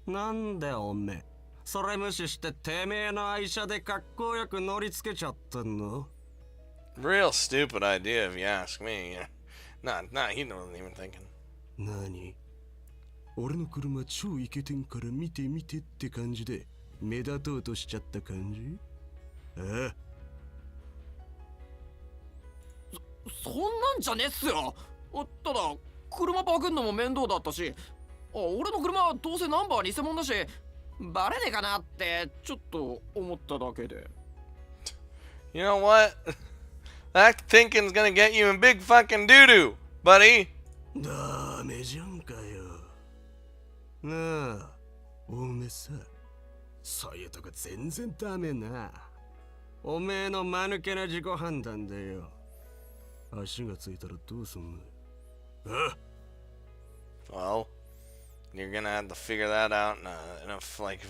Speaker 5: なんだよおめえ、それ無視しててめえの愛車でかっこよく乗りつけちゃってんの？
Speaker 1: Real stupid idea if you ask me. He wasn't even thinking.
Speaker 5: 何？俺の車超イケてんから見て見てって感じで目立とうとしちゃった感じ？ああ、
Speaker 4: そんなんじゃねっすよ。ただ車パクんのも面倒だったし、
Speaker 6: 俺の車はどうせナンバー偽物だし、バレねえかなってちょっと思っただけで。
Speaker 1: You know what? That thinking's gonna get you in big fucking doo-doo, buddy.
Speaker 5: ダメじゃんかよ。なあ、おめさ、そういうとこ全然ダメな。おめえの間抜けな自己判断でよ。足がついたらどうすんの？あ？
Speaker 1: Well, you're gonna have to figure that out in like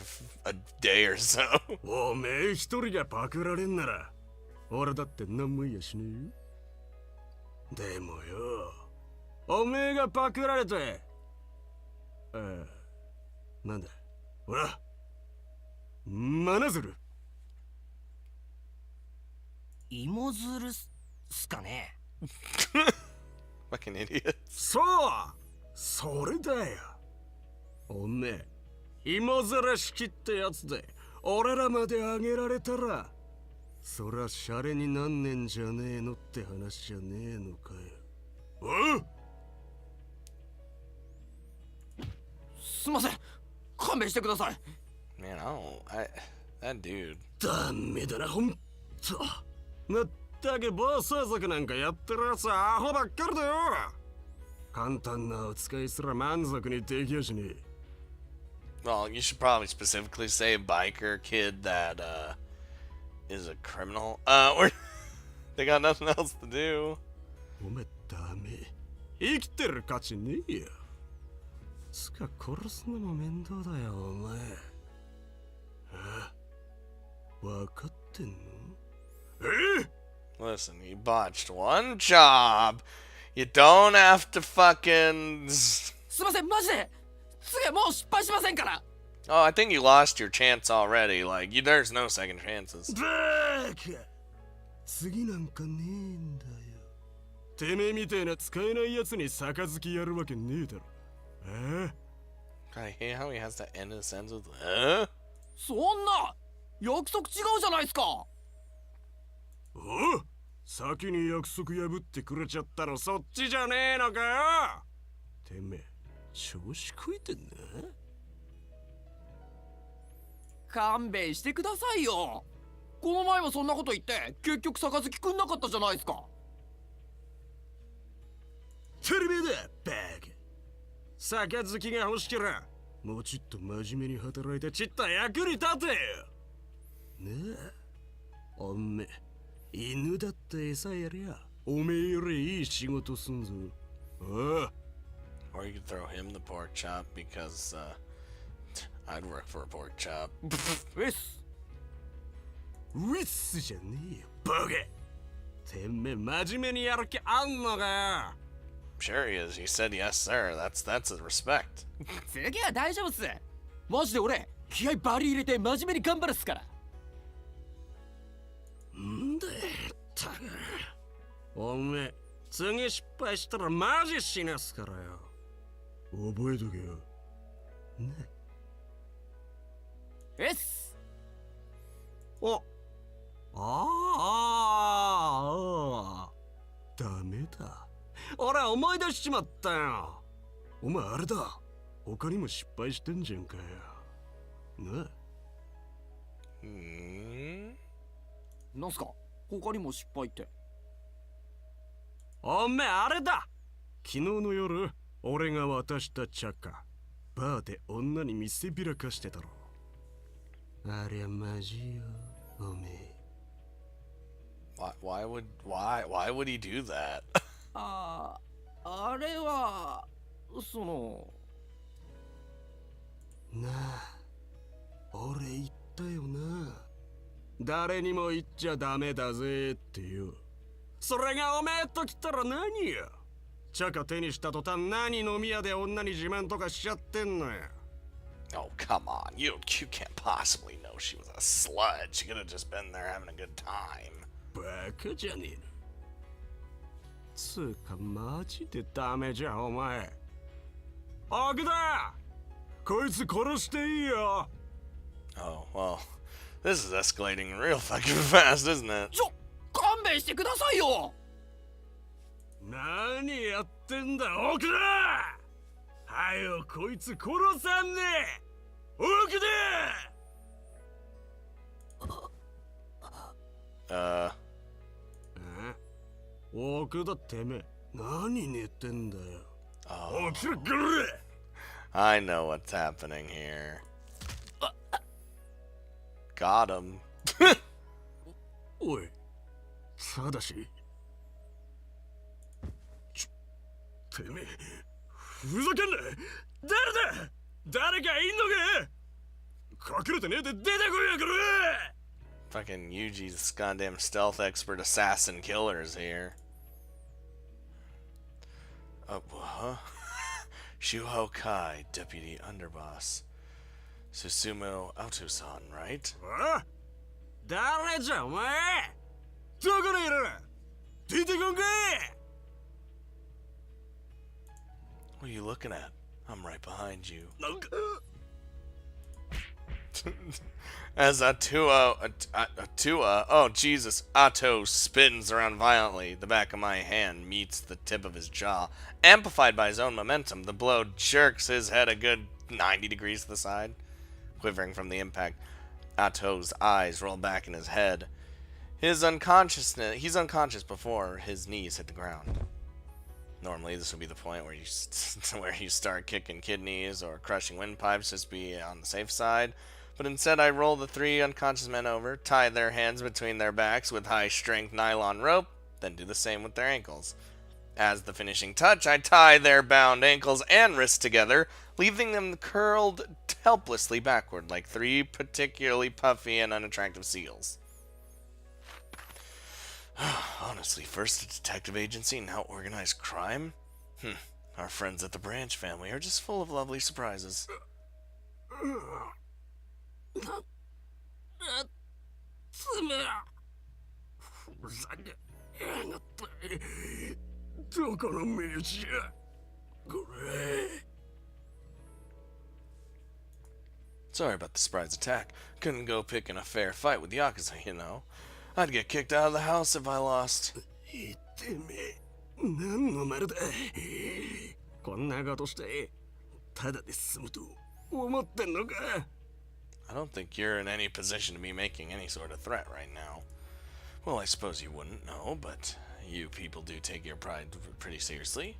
Speaker 1: a day or so.
Speaker 5: おめえ一人がパクられんなら、俺だって何も言やしねえよ。でもよ、おめえがパクられて、なんだ、ほら、真鶴。
Speaker 4: 芋づるすかね。
Speaker 1: Fucking idiot.
Speaker 5: そう、それだよ。おめえ、芋づる式ってやつで、俺らまであげられたら、そりゃシャレになんねんじゃねえのって話じゃねえのかよ。おう、
Speaker 6: すいません、勘弁してください。
Speaker 1: Man, that dude.
Speaker 5: ダメだな、ほんと。まったく暴走族なんかやってるやつはアホばっかりだよ。簡単なお使いすら満足にできやしねえ。
Speaker 1: Well, you should probably specifically say biker kid that is a criminal. Or they got nothing else to do.
Speaker 5: おめダメ。生きてる価値ねえよ。つか殺すのも面倒だよ、お前。あ、わかってんの？Listen,
Speaker 1: you botched one job. You don't have to fucking.
Speaker 6: すいません、マジで次はもう失敗しませんから。
Speaker 1: Oh, I think you lost your chance already. Like, there's no second chances.
Speaker 5: バーカ！次なんかねえんだよ。てめえみてえな使えないやつに杯やるわけねえだろ。
Speaker 1: I hate how he has to end his sentence with,
Speaker 6: そんな約束違うじゃないですか。
Speaker 5: おう、先に約束破ってくれちゃったのそっちじゃねえのかよ。てめえ調子こいてんな。
Speaker 6: 勘弁してくださいよ。この前もそんなこと言って結局杯くんなかったじゃないですか。
Speaker 5: テレビだバカ。杯が欲しけらもうちっと真面目に働いてちった役に立てよ。ねえ、おめえ犬だって餌やりゃおめえよりいい仕事すんぞ。ああ。
Speaker 1: or you could throw him the pork chop because I'd work for a pork chop.
Speaker 6: ウェス。
Speaker 5: ウィッスじゃねえよバカ。てめえ真面目にやる気あんのかよ。
Speaker 1: Sure he is. He said yes, sir. That's a respect.
Speaker 6: 次は大丈夫っす。マジで俺気合バリ入れて真面目に頑張るっすから。
Speaker 5: んでったく。おめえ次失敗したらマジ死なすからよ。覚えとけよ。ね
Speaker 6: ウェス。
Speaker 5: お、ダメだ。俺思い出しちまったよ。お前あれだ。他にも失敗してんじゃんかよ。なあ。
Speaker 6: なんすか他にも失敗って。
Speaker 5: おめえあれだ。昨日の夜俺が渡した茶かバーで女に見せびらかしてたろ。ありゃマジよおめえ。
Speaker 1: Why would he do that?
Speaker 6: あれはその
Speaker 5: なあ、俺言ったよな。誰にも言っちゃダメだぜってよ。それがおめえときたら何よ。茶か手にした途端何飲み屋で女に自慢とかしちゃってんのよ。
Speaker 1: Oh, come on. You can't possibly know she was a slut. She could have just been there having a good time.
Speaker 5: バカじゃねえの。つうかマジでダメじゃんお前。アクだ。こいつ殺していいよ。
Speaker 1: Oh, well. This is escalating real fucking fast, isn't it?
Speaker 6: 勘弁してくださいよ。
Speaker 5: 何やってんだ奥だ。はよこいつ殺さんねえ。奥で。奥だてめえ。何寝てんだよ。起きろくれ。
Speaker 1: I know what's happening here. Got him.
Speaker 5: おい、ただし。てめえ、ふざけんな。誰だ。誰かいんのか。隠れてねえで出てこいや、これ。
Speaker 1: Fucking Yuji's goddamn stealth expert assassin killer is here. Huh? Shuhou Kai, deputy underboss. Susumu Autosan, right?
Speaker 5: 誰じゃお前。どこにいる。出てこんかい。
Speaker 1: What are you looking at? I'm right behind you. As Atua, oh Jesus, Atto spins around violently. The back of my hand meets the tip of his jaw. Amplified by his own momentum, the blow jerks his head a good 90 degrees to the side. Quivering from the impact, Atto's eyes roll back in his head. He's unconscious before his knees hit the ground. Normally, this would be the point where you start kicking kidneys or crushing windpipes just to be on the safe side. But instead, I roll the 3 unconscious men over, tie their hands between their backs with high-strength nylon rope, then do the same with their ankles. As the finishing touch, I tie their bound ankles and wrists together, leaving them curled helplessly backward like 3 particularly puffy and unattractive seals. Honestly, first a detective agency, now organized crime? Our friends at the Branch family are just full of lovely surprises.
Speaker 5: つめら。ふざけやがって。どこの身内じゃ。これ。
Speaker 1: Sorry about the surprise attack. Couldn't go picking a fair fight with Yakuza, you know. I'd get kicked out of the house if I lost.
Speaker 5: てめえ、何の丸だ。こんなことして、ただで済むと思ってんのか。
Speaker 1: I don't think you're in any position to be making any sort of threat right now. Well, I suppose you wouldn't know, but you people do take your pride pretty seriously.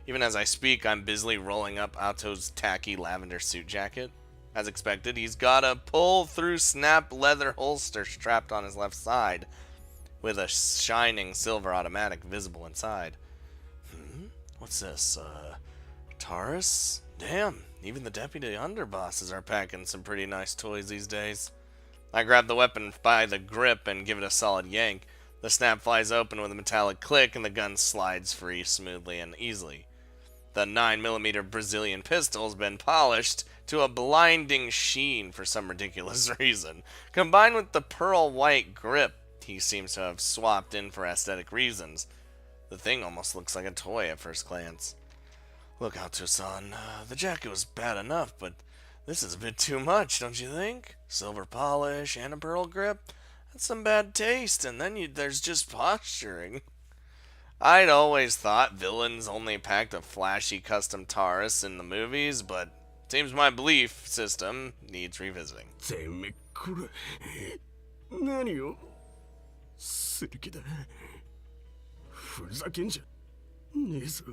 Speaker 1: Even as I speak, I'm busily rolling up Atto's tacky lavender suit jacket. As expected, he's got a pull-through snap leather holster strapped on his left side, with a shining silver automatic visible inside. What's this, Taurus? Damn, even the deputy underbosses are packing some pretty nice toys these days. I grab the weapon by the grip and give it a solid yank. The snap flies open with a metallic click and the gun slides free smoothly and easily. The 9mm Brazilian pistol has been polished to a blinding sheen for some ridiculous reason. Combined with the pearl white grip, he seems to have swapped in for aesthetic reasons. The thing almost looks like a toy at first glance. Look, Atto-san, the jacket was bad enough, but this is a bit too much, don't you think? Silver polish and a pearl grip? That's some bad taste, and then there's just posturing. I'd always thought villains only packed a flashy custom Taurus in the movies, but seems my belief system needs revisiting.
Speaker 5: てめえこれ何をする気だ。ふざけんじゃねえぞ。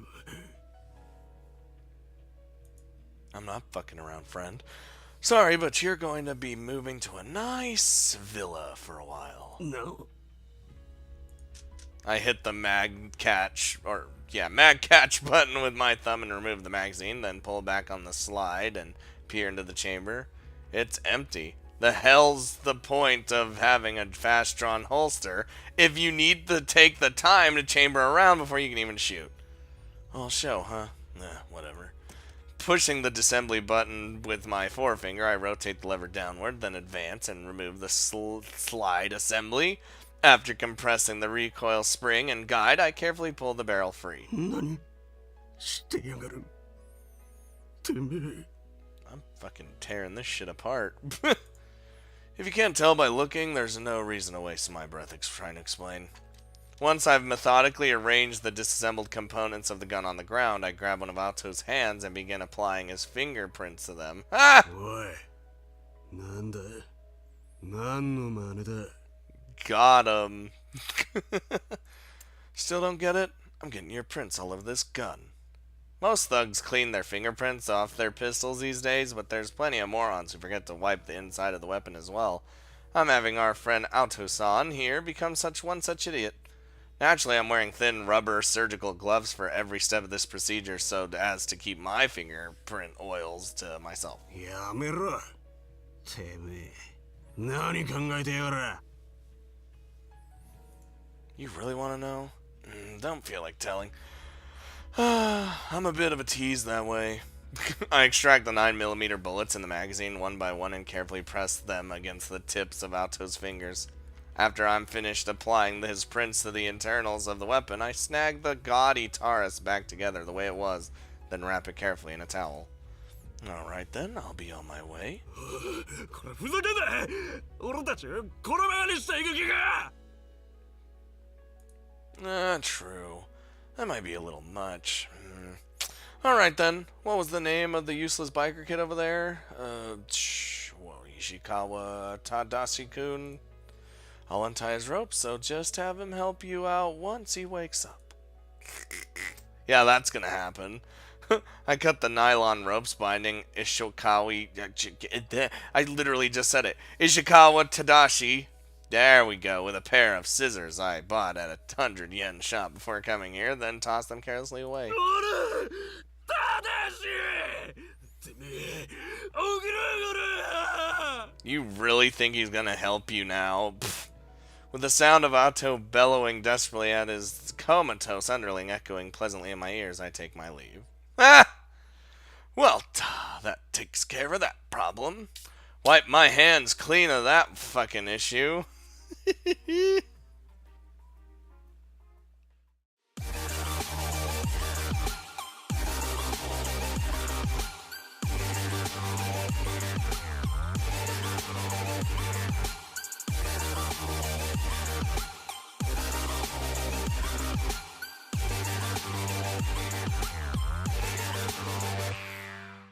Speaker 1: I'm not fucking around, friend. Sorry, but you're going to be moving to a nice villa for a while.
Speaker 5: No.
Speaker 1: I hit the mag catch button with my thumb and remove the magazine, then pull back on the slide and peer into the chamber. It's empty. The hell's the point of having a fast-drawn holster if you need to take the time to chamber around before you can even shoot? All show, huh? Whatever. Pushing the disassembly button with my forefinger, I rotate the lever downward, then advance and remove the slide assembly. After compressing the recoil spring and guide, I carefully pull the barrel free.
Speaker 5: 何してやがる。てめえ。
Speaker 1: I'm fucking tearing this shit apart. If you can't tell by looking, there's no reason to waste my breath trying to explain. Once I've methodically arranged the disassembled components of the gun on the ground, I grab one of Alto's hands and begin applying his fingerprints to them. Ah!
Speaker 5: おい、なんだ、何の真似だ。
Speaker 1: Got him. Still don't get it? I'm getting your prints all over this gun. Most thugs clean their fingerprints off their pistols these days, but there's plenty of morons who forget to wipe the inside of the weapon as well. I'm having our friend Alto-san here become one such idiot. Naturally, I'm wearing thin rubber surgical gloves for every step of this procedure so as to keep my fingerprint oils to myself.
Speaker 5: やめろ。てめえ、何考えてやがら。
Speaker 1: You really want to know? Don't feel like telling. I'm a bit of a tease that way. I extract the 9mm bullets in the magazine one by one and carefully press them against the tips of Alto's fingers. After I'm finished applying his prints to the internals of the weapon, I snag the gaudy Taurus back together the way it was, then wrap it carefully in a towel. Alright then, I'll be on my way.
Speaker 5: これふざけんな。俺たちをこのままにしていく気か。
Speaker 1: True. That might be a little much. Alright then, what was the name of the useless biker kid over there? Ishikawa Tadashi-kun? I'll untie his rope, so just have him help you out once he wakes up. Yeah, that's gonna happen. I cut the nylon ropes binding Ishikawa... I literally just said it. Ishikawa Tadashi. There we go, with a pair of scissors I bought at a 100 yen shop before coming here, then tossed them carelessly away. You really think he's gonna help you now? Pfft. With the sound of Otto bellowing desperately at his comatose underling echoing pleasantly in my ears, I take my leave. Ah! Well, that takes care of that problem. Wipe my hands clean of that fucking issue.